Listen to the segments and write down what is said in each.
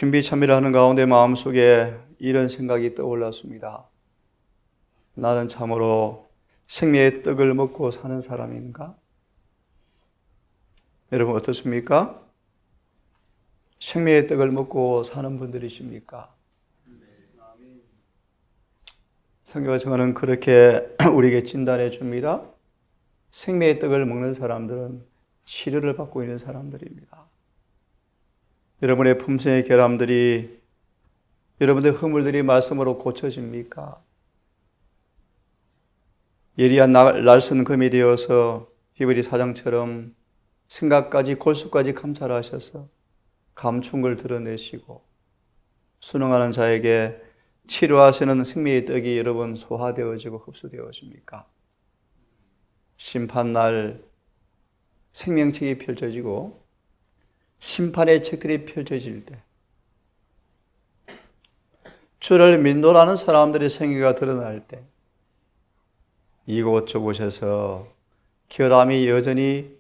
준비 참여를 하는 가운데 마음속에 이런 생각이 떠올랐습니다. 나는 참으로 생명의 떡을 먹고 사는 사람인가? 여러분 어떻습니까? 생명의 떡을 먹고 사는 분들이십니까? 성경은 그렇게 우리에게 진단해 줍니다. 생명의 떡을 먹는 사람들은 치료를 받고 있는 사람들입니다. 여러분의 품성의 결함들이, 여러분의 허물들이 말씀으로 고쳐집니까? 예리한 날선 검이 되어서 히브리 사장처럼 생각까지 골수까지 감찰하셔서 감춘 걸 드러내시고 순응하는 자에게 치료하시는 생명의 떡이 여러분 소화되어지고 흡수되어집니까? 심판날 생명책이 펼쳐지고 심판의 책들이 펼쳐질 때 주를 민도라는 사람들의 생애가 드러날 때 이곳저곳에서 결함이 여전히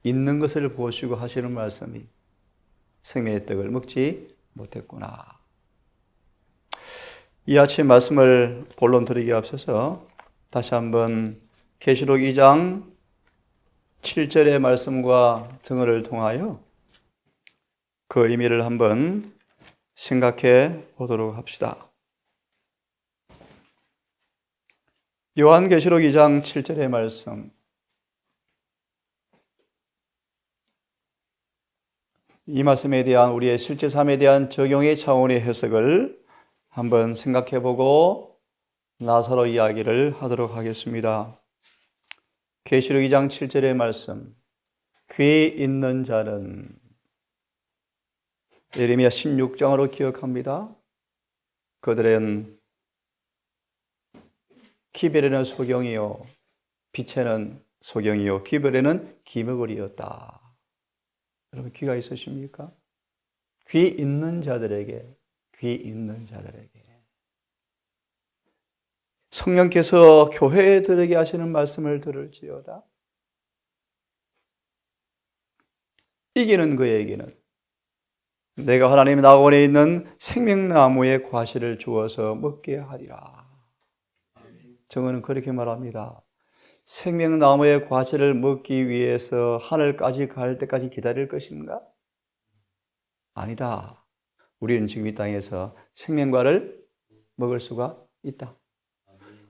있는 것을 보시고 하시는 말씀이 생명의 떡을 먹지 못했구나. 이 아침 말씀을 본론 드리기에 앞서서 다시 한번 계시록 2장 7절의 말씀과 증언을 통하여 그 의미를 한번 생각해 보도록 합시다. 요한계시록 2장 7절의 말씀. 이 말씀에 대한 우리의 실제 삶에 대한 적용의 차원의 해석을 한번 생각해 보고 나서로 이야기를 하도록 하겠습니다. 계시록 2장 7절의 말씀. 귀 있는 자는 예레미야 16장으로 기억합니다. 그들은 기별에는 소경이요 빛에는 소경이요 기별에는 기머거리였다. 여러분 귀가 있으십니까? 귀 있는 자들에게, 귀 있는 자들에게 성령께서 교회들에게 하시는 말씀을 들을지어다. 이기는 그에게는 내가 하나님의 낙원에 있는 생명나무의 과실을 주어서 먹게 하리라. 정언은 그렇게 말합니다. 생명나무의 과실을 먹기 위해서 하늘까지 갈 때까지 기다릴 것인가? 아니다. 우리는 지금 이 땅에서 생명과를 먹을 수가 있다.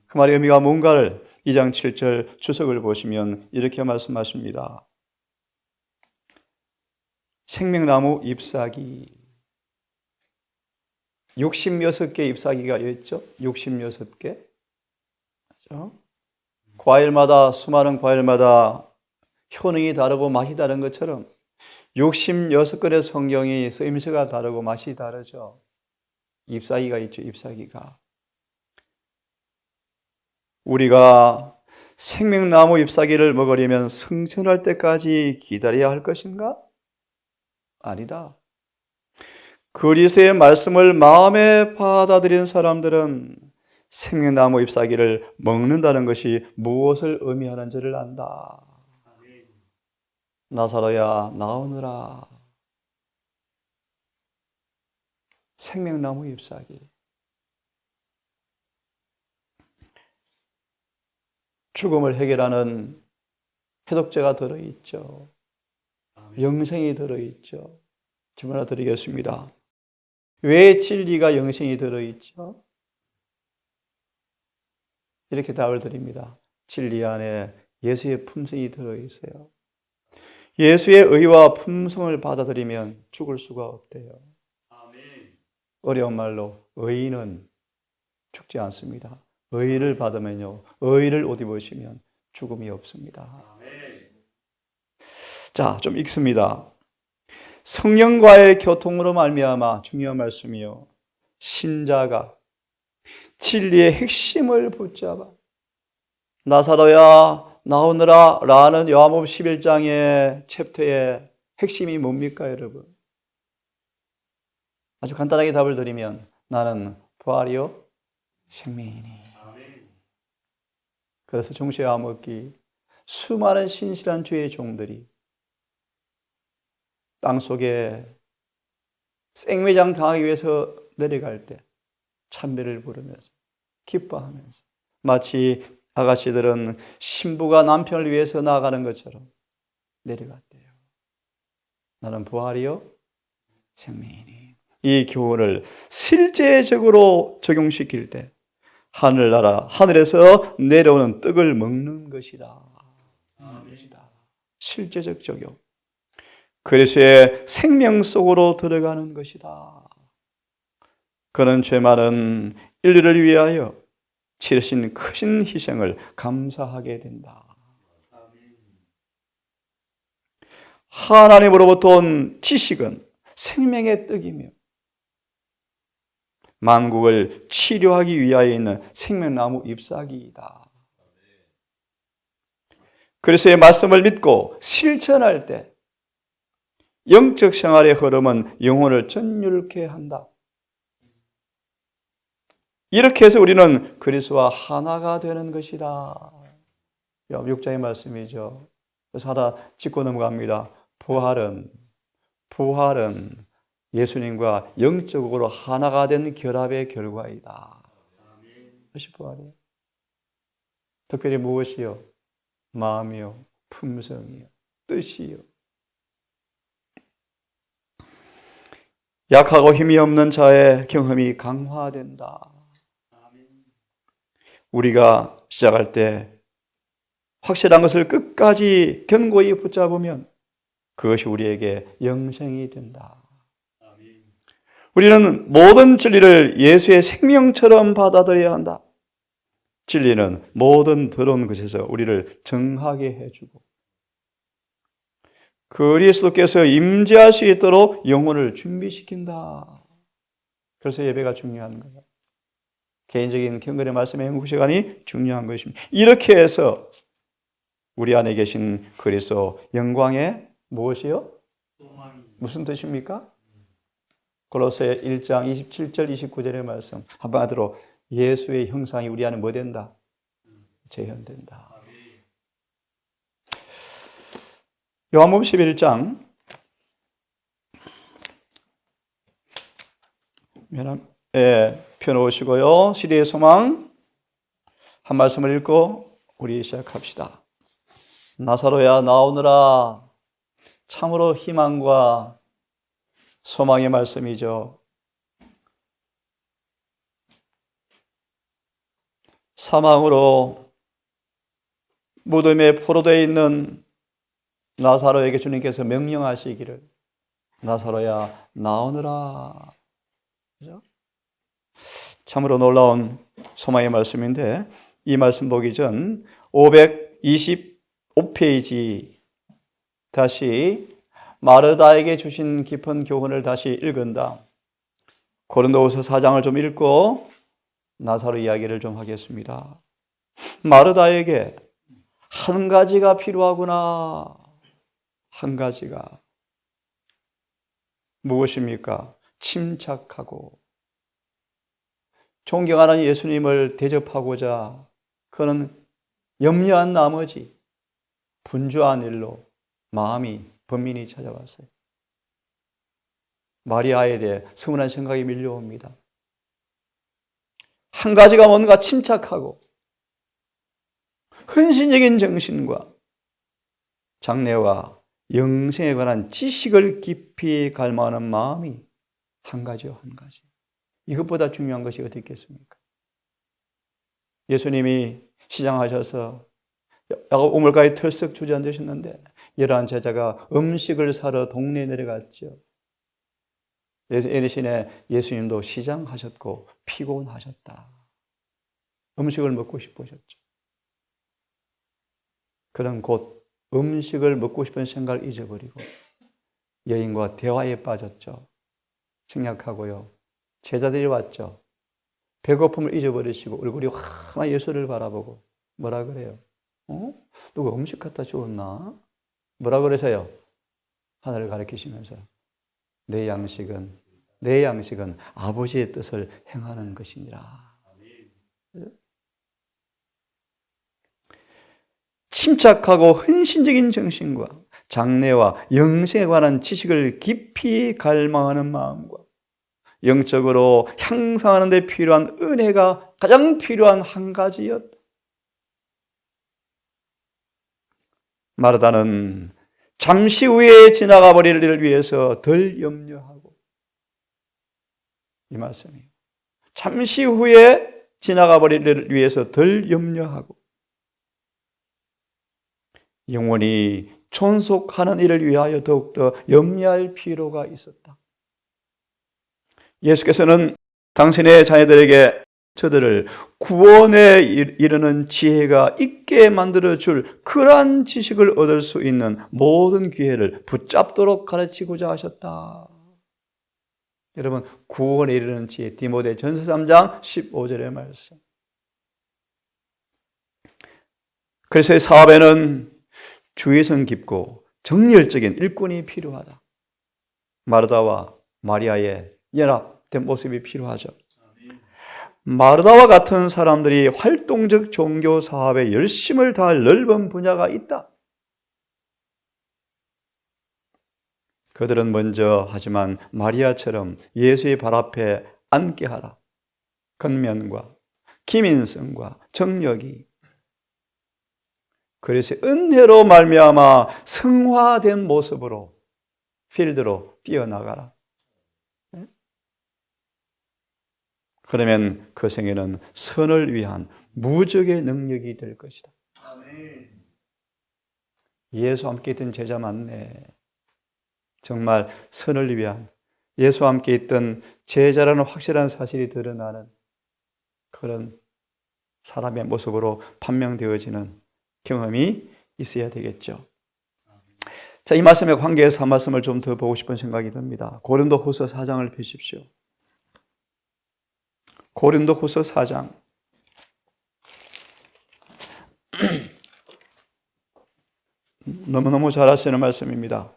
그 말의 의미가 뭔가를 2장 7절 주석을 보시면 이렇게 말씀하십니다. 생명나무 잎사귀 66개 잎사귀가 있죠? 66개. 그렇죠? 과일마다 수많은 과일마다 효능이 다르고 맛이 다른 것처럼 66권의 성경이 쓰임새가 다르고 맛이 다르죠. 잎사귀가 있죠. 잎사귀가. 우리가 생명나무 잎사귀를 먹으려면 승천할 때까지 기다려야 할 것인가? 아니다. 그리스도의 말씀을 마음에 받아들인 사람들은 생명나무 잎사귀를 먹는다는 것이 무엇을 의미하는지를 안다. 나사로야 나오너라. 생명나무 잎사귀. 죽음을 해결하는 해독제가 들어있죠. 영생이 들어있죠. 질문 하나 드리겠습니다. 왜 진리가 영생이 들어있죠? 이렇게 답을 드립니다. 진리 안에 예수의 품성이 들어있어요. 예수의 의와 품성을 받아들이면 죽을 수가 없대요. 어려운 말로 의인은 죽지 않습니다. 의를 받으면요, 의를 옷 입으시면 죽음이 없습니다. 자, 좀 읽습니다. 성령과의 교통으로 말미암아 중요한 말씀이요. 신자가 진리의 핵심을 붙잡아 나사로야 나오너라 라는 요한복음 11장의 챕터의 핵심이 뭡니까, 여러분? 아주 간단하게 답을 드리면 나는 부활이요 생명이니. 그래서 중세와 먹기 수많은 신실한 주의 종들이 땅속에 생매장 당하기 위해서 내려갈 때 찬미를 부르면서 기뻐하면서 마치 아가씨들은 신부가 남편을 위해서 나아가는 것처럼 내려갔대요. 나는 부활이요 생명이니. 이 교훈을 실제적으로 적용시킬 때 하늘나라, 하늘에서 내려오는 떡을 먹는 것이다. 실제적 적용. 그리스도의 생명 속으로 들어가는 것이다. 그는 죄 많은 인류를 위하여 치르신 큰 희생을 감사하게 된다. 하나님으로부터 온 지식은 생명의 떡이며 만국을 치료하기 위하여 있는 생명나무 잎사귀이다. 그래서 이 말씀을 믿고 실천할 때 영적 생활의 흐름은 영혼을 전율케 한다. 이렇게 해서 우리는 그리스도와 하나가 되는 것이다. 6장의 말씀이죠. 그래서 하나 짚고 넘어갑니다. 부활은 예수님과 영적으로 하나가 된 결합의 결과이다. 그것이 부활이에요. 특별히 무엇이요? 마음이요, 품성이요, 뜻이요. 약하고 힘이 없는 자의 경험이 강화된다. 우리가 시작할 때 확실한 것을 끝까지 견고히 붙잡으면 그것이 우리에게 영생이 된다. 우리는 모든 진리를 예수의 생명처럼 받아들여야 한다. 진리는 모든 더러운 것에서 우리를 정하게 해주고 그리스도께서 임재할 수 있도록 영혼을 준비시킨다. 그래서 예배가 중요한 거예요. 개인적인 경건의 말씀의 연구 시간이 중요한 것입니다. 이렇게 해서 우리 안에 계신 그리스도 영광의 무엇이요? 무슨 뜻입니까? 골로새 1장 27절 29절의 말씀 한마디로 예수의 형상이 우리 안에 뭐 된다? 재현된다. 요한복음 11장 펴놓으시고요. 시대의 소망 한 말씀을 읽고 우리 시작합시다. 나사로야 나오너라. 참으로 희망과 소망의 말씀이죠. 사망으로 무덤에 포로되어 있는 나사로에게 주님께서 명령하시기를 나사로야 나오너라. 그죠? 참으로 놀라운 소망의 말씀인데 이 말씀 보기 전 525페이지 다시 마르다에게 주신 깊은 교훈을 다시 읽은다. 고린도후서 4장을 좀 읽고 나사로 이야기를 좀 하겠습니다. 마르다에게 한 가지가 필요하구나. 한 가지가 무엇입니까? 침착하고 존경하는 예수님을 대접하고자 그는 염려한 나머지 분주한 일로 마음이 번민이 찾아왔어요. 마리아에 대해 서운한 생각이 밀려옵니다. 한 가지가 뭔가 침착하고 헌신적인 정신과 장래와 영생에 관한 지식을 깊이 갈망하는 마음이 한 가지요, 한 가지. 이것보다 중요한 것이 어디 있겠습니까? 예수님이 시장하셔서 우물가에 털썩 주저앉으셨는데 11 제자가 음식을 사러 동네에 내려갔죠. 예리신에 예수님도 시장하셨고 피곤하셨다. 음식을 먹고 싶으셨죠. 그는 곧 음식을 먹고 싶은 생각을 잊어버리고 여인과 대화에 빠졌죠. 생략하고요. 제자들이 왔죠. 배고픔을 잊어버리시고 얼굴이 환한 예수를 바라보고 뭐라 그래요? 누가 음식 갖다 주었나? 뭐라 그러세요? 하늘을 가리키시면서 내 양식은 아버지의 뜻을 행하는 것이니라. 침착하고 헌신적인 정신과 장래와 영생에 관한 지식을 깊이 갈망하는 마음과 영적으로 향상하는 데 필요한 은혜가 가장 필요한 한 가지였다. 마르다는 잠시 후에 지나가 버릴 일을 위해서 덜 염려하고, 이 말씀이에요. 잠시 후에 지나가 버릴 일을 위해서 덜 염려하고, 영원히 존속하는 일을 위하여 더욱더 염려할 필요가 있었다. 예수께서는 당신의 자녀들에게 저들을 구원에 이르는 지혜가 있게 만들어줄 그러한 지식을 얻을 수 있는 모든 기회를 붙잡도록 가르치고자 하셨다. 여러분, 구원에 이르는 지혜, 디모데전서 3장 15절의 말씀. 그래서 사업에는 주의성 깊고 정열적인 일꾼이 필요하다. 마르다와 마리아의 연합된 모습이 필요하죠. 마르다와 같은 사람들이 활동적 종교 사업에 열심을 다할 넓은 분야가 있다. 그들은 먼저 하지만 마리아처럼 예수의 발 앞에 앉게 하라. 근면과 기민성과 정력이, 그래서 은혜로 말미암아 성화된 모습으로 필드로 뛰어나가라. 그러면 그 생애는 선을 위한 무적의 능력이 될 것이다. 예수와 함께 있던 제자 많네. 정말 선을 위한, 예수와 함께 있던 제자라는 확실한 사실이 드러나는 그런 사람의 모습으로 판명되어지는 경험이 있어야 되겠죠. 자, 이 말씀에 관계해서 한 말씀을 좀 더 보고 싶은 생각이 듭니다. 고린도후서 4장을 펴십시오. 고린도후서 4장. 너무너무 잘 아시는 말씀입니다.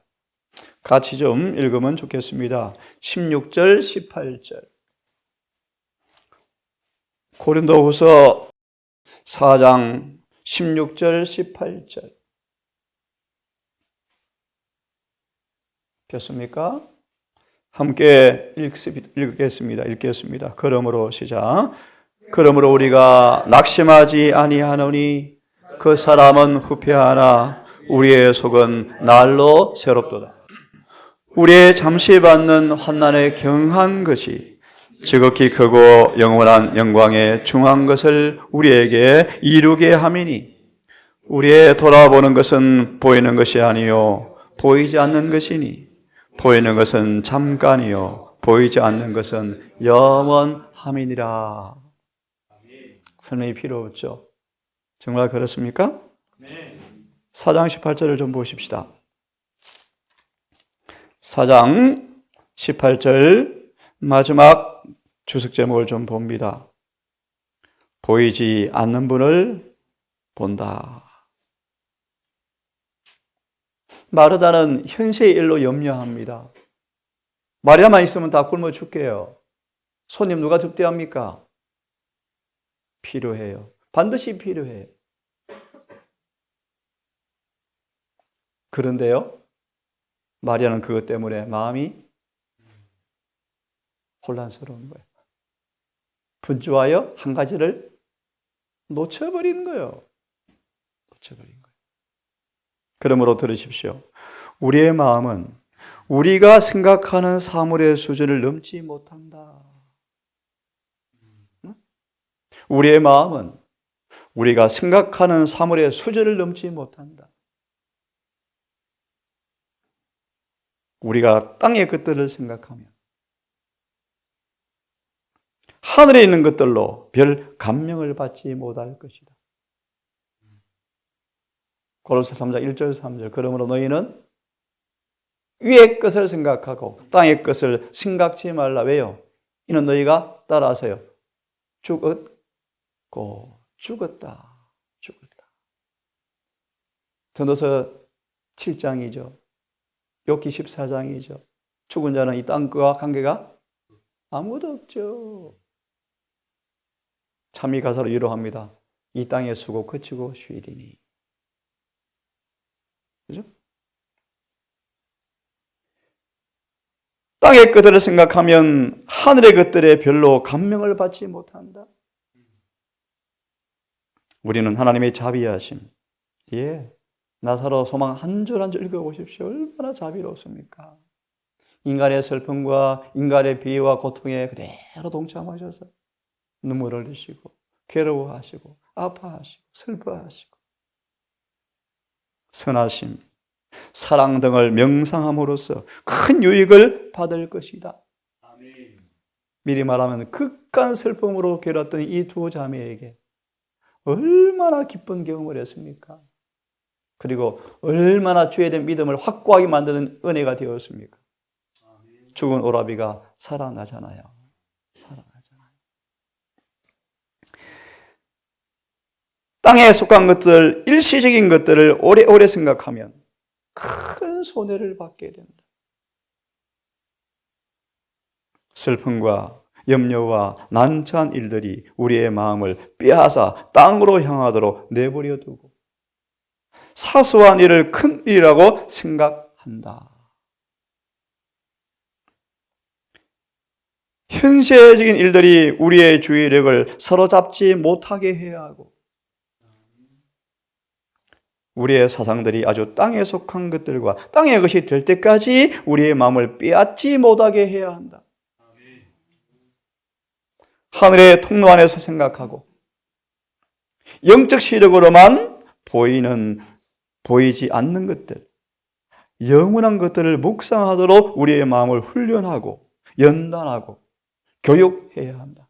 같이 좀 읽으면 좋겠습니다. 16절, 18절. 고린도후서 4장 16절, 18절. 폈습니까? 함께 읽겠습니다. 그러므로 시작. 그러므로 우리가 낙심하지 아니하노니 그 사람은 후패하나 우리의 속은 날로 새롭도다. 우리의 잠시 받는 환난에 경한 것이 지극히 크고 영원한 영광에 중한 것을 우리에게 이루게 함이니 우리의 돌아보는 것은 보이는 것이 아니요 보이지 않는 것이니 보이는 것은 잠깐이요 보이지 않는 것은 영원함이니라. 설명이 필요 없죠? 정말 그렇습니까? 4장 18절을 좀 보십시다. 4장 18절 마지막 주석 제목을 좀 봅니다. 보이지 않는 분을 본다. 마르다는 현세의 일로 염려합니다. 마리아만 있으면 다 굶어 죽게요. 손님 누가 접대합니까? 필요해요. 반드시 필요해요. 그런데요, 마리아는 그것 때문에 마음이 혼란스러운 거예요. 분주하여 한 가지를 놓쳐버린 거예요. 놓쳐버린 거예요. 그러므로 들으십시오. 우리의 마음은 우리가 생각하는 사물의 수준을 넘지 못한다. 우리의 마음은 우리가 생각하는 사물의 수준을 넘지 못한다. 우리가 땅의 것들을 생각하면 하늘에 있는 것들로 별 감명을 받지 못할 것이다. 고린도서 3장 1절 3절. 그러므로 너희는 위의 것을 생각하고 땅의 것을 생각지 말라. 왜요? 이는 너희가 따라하세요. 죽었다. 전도서 7장이죠. 욥기 14장이죠. 죽은 자는 이 땅과 관계가 아무도 없죠. 참이 가사로 위로합니다. 이 땅의 수고 그치고 쉬리니. 그죠? 땅의 것들을 생각하면 하늘의 것들에 별로 감명을 받지 못한다. 우리는 하나님의 자비하심, 나사로 소망 한 줄 한 줄 읽어보십시오. 얼마나 자비롭습니까? 인간의 슬픔과 인간의 비위와 고통에 그대로 동참하셔서 눈물을 흘리시고 괴로워하시고 아파하시고 슬퍼하시고 선하심, 사랑 등을 명상함으로써 큰 유익을 받을 것이다. 아멘. 미리 말하면 극한 슬픔으로 괴로웠던 이 두 자매에게 얼마나 기쁜 경험을 했습니까? 그리고 얼마나 주에 대한 믿음을 확고하게 만드는 은혜가 되었습니까? 죽은 오라비가 살아나잖아요. 살아나잖아요. 땅에 속한 것들, 일시적인 것들을 오래오래 생각하면 큰 손해를 받게 된다. 슬픔과 염려와 난처한 일들이 우리의 마음을 빼앗아 땅으로 향하도록 내버려 두고 사소한 일을 큰 일이라고 생각한다. 현세적인 일들이 우리의 주의력을 사로잡지 못하게 해야 하고 우리의 사상들이 아주 땅에 속한 것들과 땅의 것이 될 때까지 우리의 마음을 빼앗지 못하게 해야 한다. 하늘의 통로 안에서 생각하고 영적 시력으로만 보이지 않는 것들, 영원한 것들을 묵상하도록 우리의 마음을 훈련하고 연단하고 교육해야 한다.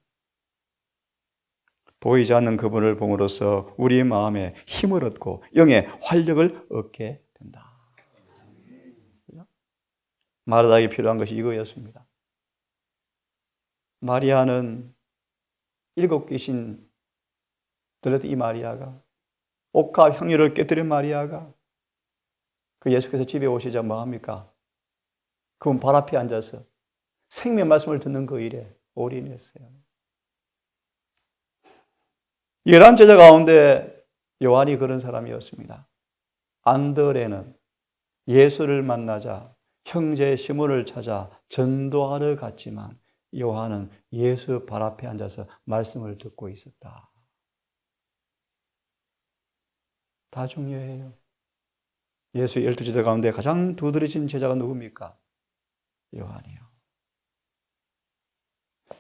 보이지 않는 그분을 봄으로써 우리의 마음에 힘을 얻고 영의 활력을 얻게 된다. 마르다에게 필요한 것이 이거였습니다. 마리아는 7 귀신 들렸던 이 마리아가, 옥합 향유를 깨뜨린 마리아가 그 예수께서 집에 오시자 뭐합니까? 그분 발 앞에 앉아서 생명 말씀을 듣는 그 일에 올인했어요. 11제자 가운데 요한이 그런 사람이었습니다. 안드레는 예수를 만나자 형제 시몬을 찾아 전도하러 갔지만 요한은 예수 발 앞에 앉아서 말씀을 듣고 있었다. 다 중요해요. 예수 12제자 가운데 가장 두드러진 제자가 누굽니까? 요한이요.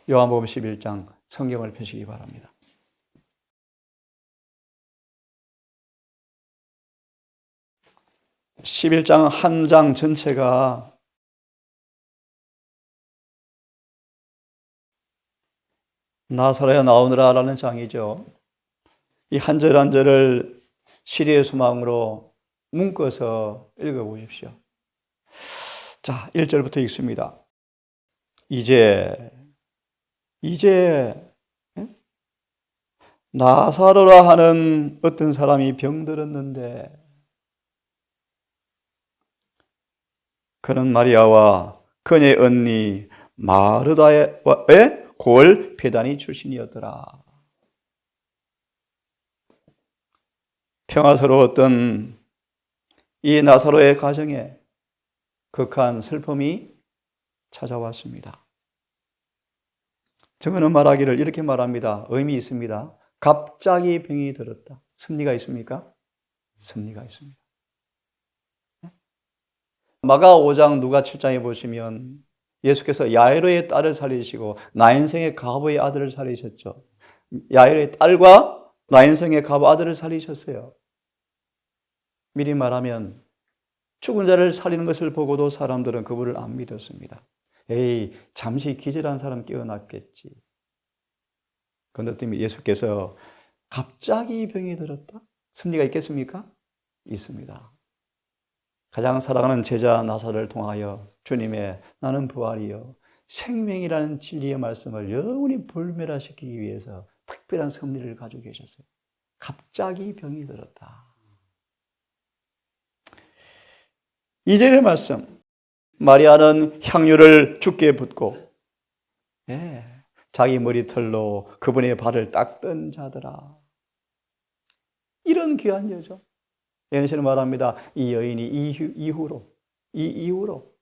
요한복음 11장 성경을 펴시기 바랍니다. (11장) 한 장 전체가 나사로에 나오느라라는 장이죠. 이 한 절 한 절을 시리의 수망으로 묶어서 읽어보십시오. 자, 1절부터 읽습니다. 이제 나사로라 하는 어떤 사람이 병들었는데 그는 마리아와 그녀의 언니 마르다의 골 배단이 출신이었더라. 평화스러웠던 이 나사로의 가정에 극한 슬픔이 찾아왔습니다. 저거는 말하기를 이렇게 말합니다. 의미 있습니다. 갑자기 병이 들었다. 섭리가 있습니까? 섭리가 있습니다. 마가 5장 누가 7장에 보시면 예수께서 야이로의 딸을 살리시고 나인성의 가부의 아들을 살리셨죠. 야이로의 딸과 나인성의 가부 아들을 살리셨어요. 미리 말하면 죽은 자를 살리는 것을 보고도 사람들은 그분을 안 믿었습니다. 에이, 잠시 기절한 사람 깨어났겠지. 그런데 예수께서 갑자기 병이 들었다? 섭리가 있겠습니까? 있습니다. 가장 사랑하는 제자 나사로를 통하여 주님의 나는 부활이요 생명이라는 진리의 말씀을 영원히 불멸화시키기 위해서 특별한 섭리를 가지고 계셨어요. 갑자기 병이 들었다. 2절의 말씀, 마리아는 향유를 주께 붓고 자기 머리털로 그분의 발을 닦던 자더라. 이런 귀한 여죠. 예언시는 말합니다. 이 여인이 이 이후로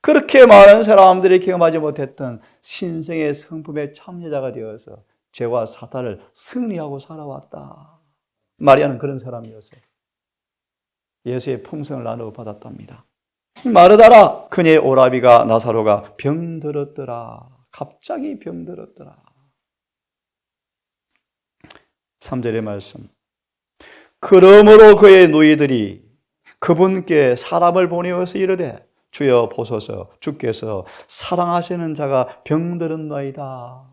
그렇게 많은 사람들이 경험하지 못했던 신성의 성품의 참여자가 되어서 죄와 사탄을 승리하고 살아왔다. 마리아는 그런 사람이었어요. 예수의 품성을 나누어 받았답니다. 마르다라 그녀의 오라비가 나사로가 병들었더라. 갑자기 병들었더라. 3절의 말씀. 그러므로 그의 노예들이 그분께 사람을 보내어서 이르되 주여 보소서 주께서 사랑하시는 자가 병들었나이다.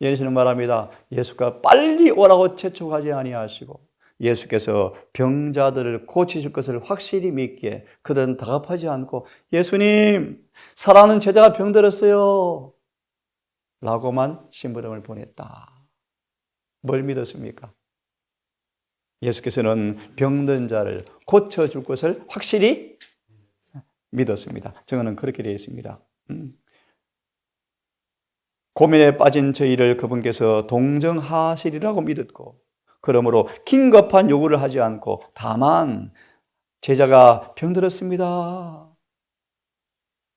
예수는 말합니다. 예수가 빨리 오라고 재촉하지 아니하시고 예수께서 병자들을 고치실 것을 확실히 믿기에 그들은 다급하지 않고 예수님 사랑하는 제자가 병들었어요 라고만 심부름을 보냈다. 뭘 믿었습니까? 예수께서는 병든 자를 고쳐줄 것을 확실히 믿었습니다. 저는 그렇게 되어 있습니다. 고민에 빠진 저희를 그분께서 동정하시리라고 믿었고 그러므로 긴급한 요구를 하지 않고 다만 제자가 병들었습니다.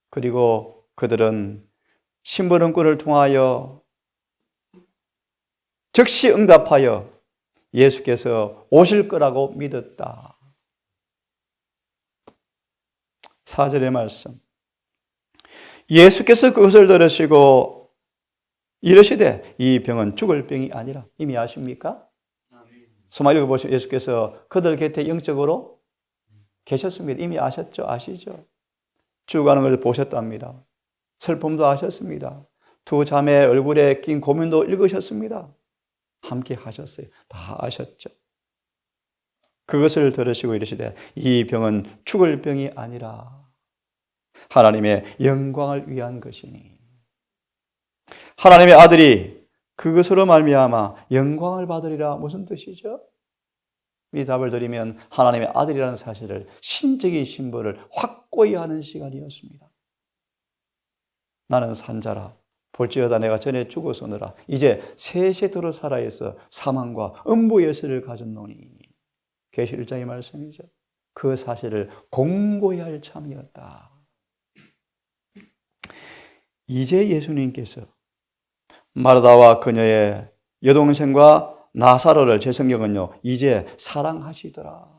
그리고 그들은 심부름꾼을 통하여 즉시 응답하여 예수께서 오실 거라고 믿었다. 4절의 말씀. 예수께서 그것을 들으시고 이르시되 이 병은 죽을 병이 아니라 이미 아십니까? 소말 읽어보시면 예수께서 그들 곁에 영적으로 계셨습니다. 이미 아셨죠? 아시죠? 죽어가는 걸 보셨답니다. 슬픔도 아셨습니다. 두 자매의 얼굴에 낀 고민도 읽으셨습니다. 함께 하셨어요. 다 아셨죠? 그것을 들으시고 이르시되 이 병은 죽을 병이 아니라 하나님의 영광을 위한 것이니 하나님의 아들이 그것으로 말미암아 영광을 받으리라. 무슨 뜻이죠? 이 답을 드리면 하나님의 아들이라는 사실을 신적인 신분을 확고히 하는 시간이었습니다. 나는 산자라 볼지어다 내가 전에 죽었으느라 이제 세세토록 살아있어 사망과 음부의 열쇠를 가졌노니. 계시 1장의 말씀이죠. 그 사실을 공고히 할 참이었다. 이제 예수님께서 마르다와 그녀의 여동생과 나사로를 제 성경은요 이제 사랑하시더라.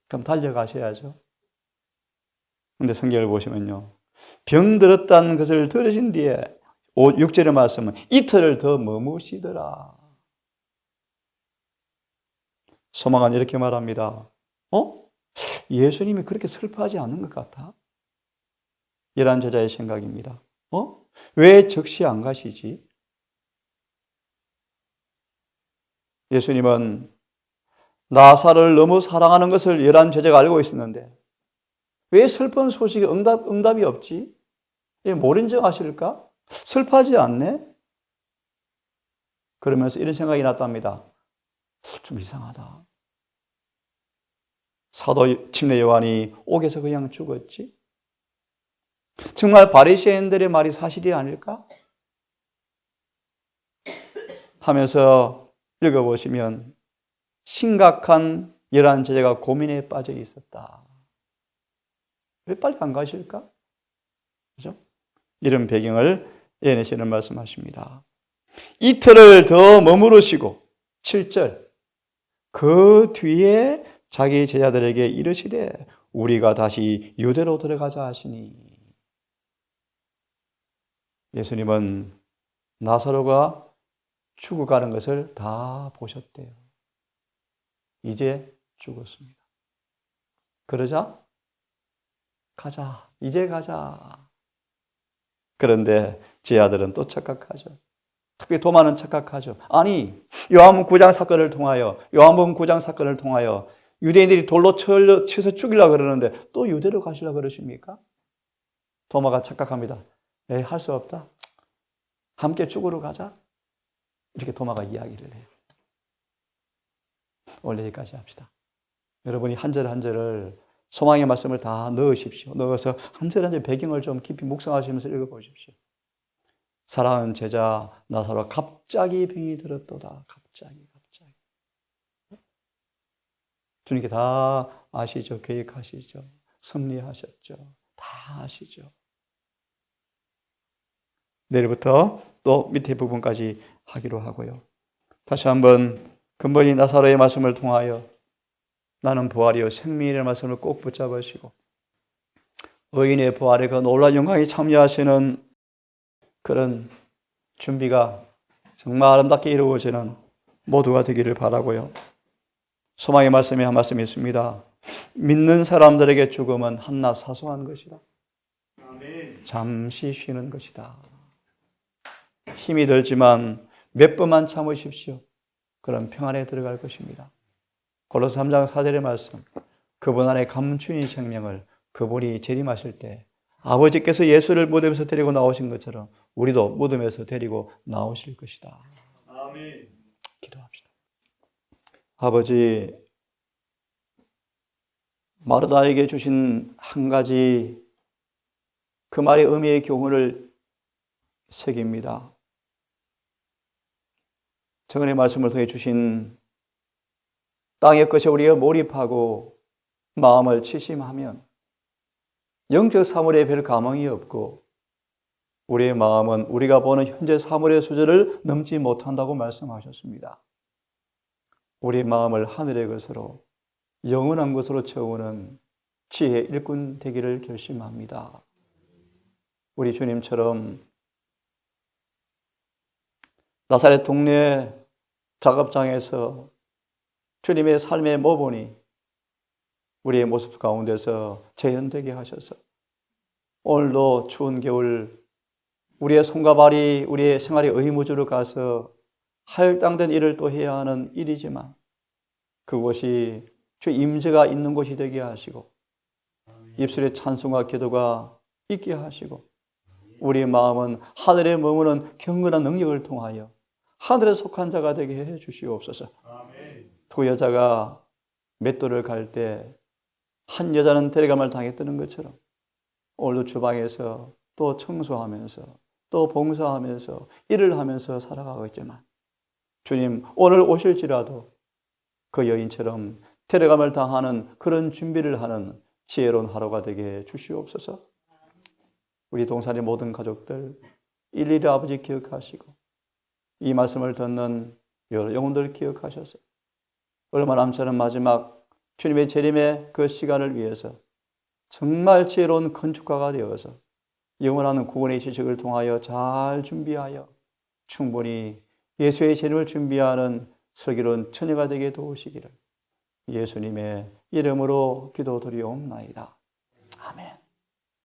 그럼 달려가셔야죠. 근데 성경을 보시면요 병들었다는 것을 들으신 뒤에 6절의 말씀은 이틀을 더 머무시더라. 소망은 이렇게 말합니다. 예수님이 그렇게 슬퍼하지 않는 것 같아? 이란 제자의 생각입니다. 왜 즉시 안 가시지? 예수님은 나사로를 너무 사랑하는 것을 열한 제자가 알고 있었는데 왜 슬픈 소식에 응답이 없지? 모른 척 하실까? 슬퍼하지 않네? 그러면서 이런 생각이 났답니다. 좀 이상하다. 사도 침례 요한이 옥에서 그냥 죽었지? 정말 바리새인들의 말이 사실이 아닐까? 하면서 읽어보시면 심각한 열한 제자가 고민에 빠져 있었다. 왜 빨리 안 가실까? 그죠? 이런 배경을 예내시는 말씀하십니다. 이틀을 더 머무르시고 7절 그 뒤에 자기 제자들에게 이르시되 우리가 다시 유대로 들어가자 하시니. 예수님은 나사로가 죽어가는 것을 다 보셨대요. 이제 죽었습니다. 그러자 가자. 이제 가자. 그런데 제 아들은 또 착각하죠. 특히 도마는 착각하죠. 아니, 요한복음 9장 사건을 통하여 유대인들이 돌로 쳐서 죽이려고 그러는데 또 유대로 가시려고 그러십니까? 도마가 착각합니다. 할 수 없다. 함께 죽으러 가자. 이렇게 도마가 이야기를 해요. 오늘 여기까지 합시다. 여러분이 한 절 한 절을 소망의 말씀을 다 넣으십시오. 넣어서 한 절 한 절 배경을 좀 깊이 묵상하시면서 읽어보십시오. 사랑하는 제자 나사로가 갑자기 병이 들었도다. 갑자기. 주님께 다 아시죠? 계획하시죠? 승리하셨죠. 다 아시죠. 내일부터 또 밑에 부분까지 하기로 하고요. 다시 한번 근본이 나사로의 말씀을 통하여 나는 부활이요 생명이라는 말씀을 꼭 붙잡으시고 의인의 부활의 그 놀라운 영광에 참여하시는 그런 준비가 정말 아름답게 이루어지는 모두가 되기를 바라고요. 소망의 말씀에 한 말씀이 있습니다. 믿는 사람들에게 죽음은 한낱 사소한 것이다. 잠시 쉬는 것이다. 힘이 들지만 몇 번만 참으십시오. 그런 평안에 들어갈 것입니다. 골로새 3장 4절의 말씀, 그분 안에 감추인 생명을 그분이 재림하실 때 아버지께서 예수를 무덤에서 데리고 나오신 것처럼 우리도 무덤에서 데리고 나오실 것이다. 아멘. 기도합시다. 아버지, 마르다에게 주신 한 가지 그 말의 의미의 교훈을 새깁니다. 정언의 말씀을 통해 주신 땅의 것에 우리가 몰입하고 마음을 치심하면 영적 사물에 별 감흥이 없고 우리의 마음은 우리가 보는 현재 사물의 수준을 넘지 못한다고 말씀하셨습니다. 우리의 마음을 하늘의 것으로 영원한 것으로 채우는 지혜의 일꾼 되기를 결심합니다. 우리 주님처럼 나사렛 동네 작업장에서 주님의 삶의 모본이 우리의 모습 가운데서 재현되게 하셔서 오늘도 추운 겨울 우리의 손과 발이 우리의 생활의 의무주로 가서 할당된 일을 또 해야 하는 일이지만 그곳이 주 임재가 있는 곳이 되게 하시고 입술에 찬송과 기도가 있게 하시고 우리의 마음은 하늘에 머무는 경건한 능력을 통하여 하늘에 속한 자가 되게 해 주시옵소서. 두 여자가 맷돌을 갈 때 한 여자는 데려감을 당했다는 것처럼 오늘도 주방에서 또 청소하면서 또 봉사하면서 일을 하면서 살아가고 있지만 주님 오늘 오실지라도 그 여인처럼 데려감을 당하는 그런 준비를 하는 지혜로운 하루가 되게 해 주시옵소서. 우리 동산의 모든 가족들 일일이 아버지 기억하시고 이 말씀을 듣는 여러 영혼들 기억하셔서 얼마 남지 않은 마지막 주님의 재림의 그 시간을 위해서 정말 지혜로운 건축가가 되어서 영원한 구원의 지식을 통하여 잘 준비하여 충분히 예수의 재림을 준비하는 슬기로운 처녀가 되게 도우시기를 예수님의 이름으로 기도드리옵나이다. 아멘.